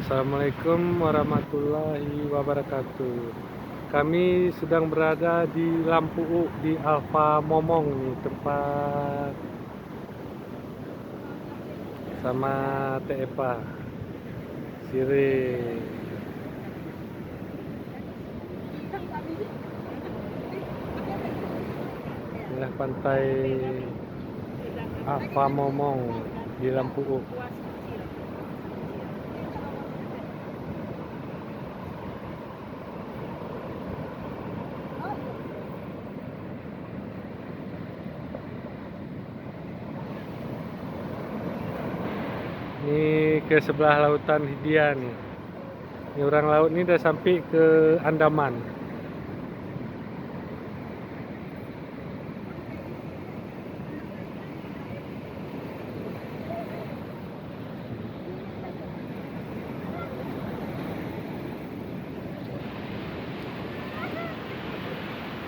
Assalamualaikum warahmatullahi wabarakatuh. Kami sedang berada di Lampu U di Alfa Momong nih, tempat sama Teh Epa Sire. Inilah pantai Alfa Momong di Lampu U. Ini ke sebelah lautan Hindia nih. Ini orang laut ini udah sampai ke Andaman.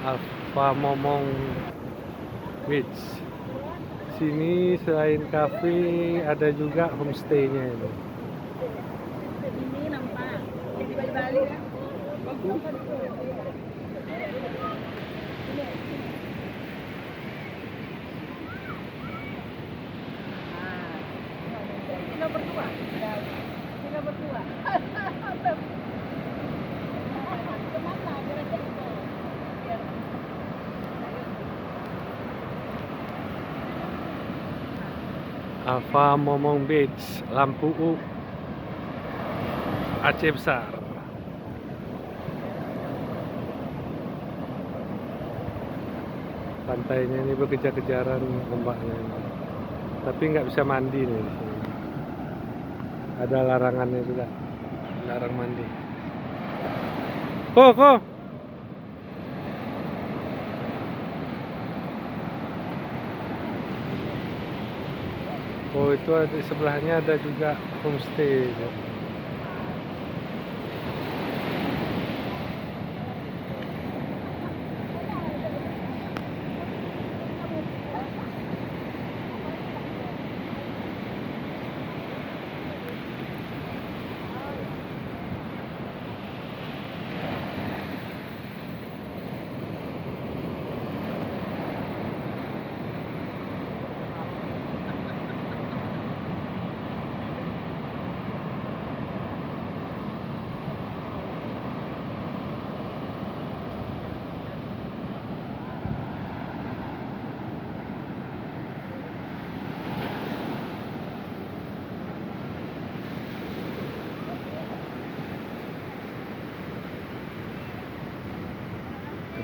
Alfa Momong Beach. Sini selain kafe ada juga homestay-nya ini. Ini nampak di Bali ya. Kita berdua. Kita berdua. Kemana? Alfa Momong Beach, Lampu U, Aceh Besar. Pantainya ini berkejar-kejaran ombaknya ini. Tapi nggak bisa mandi nih di sini. Ada larangannya juga, larang mandi. Kok? Oh, itu ada di sebelahnya ada juga homestay.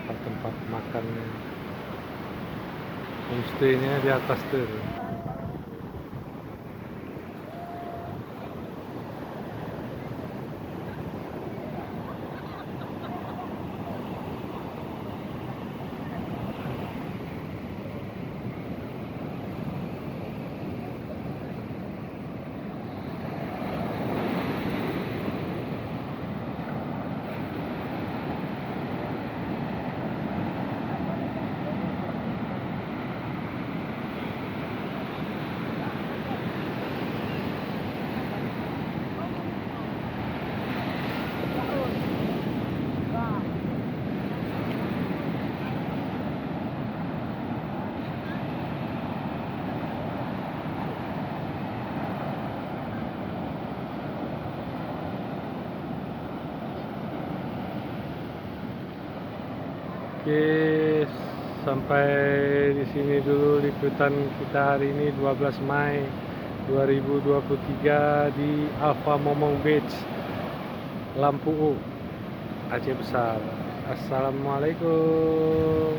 Tempat makan homestay-nya di atas tuh. Oke, sampai di sini dulu liputan kita hari ini 12 Mei 2023 di Alfa Momong Beach, Lampu U, Aceh Besar. Assalamualaikum.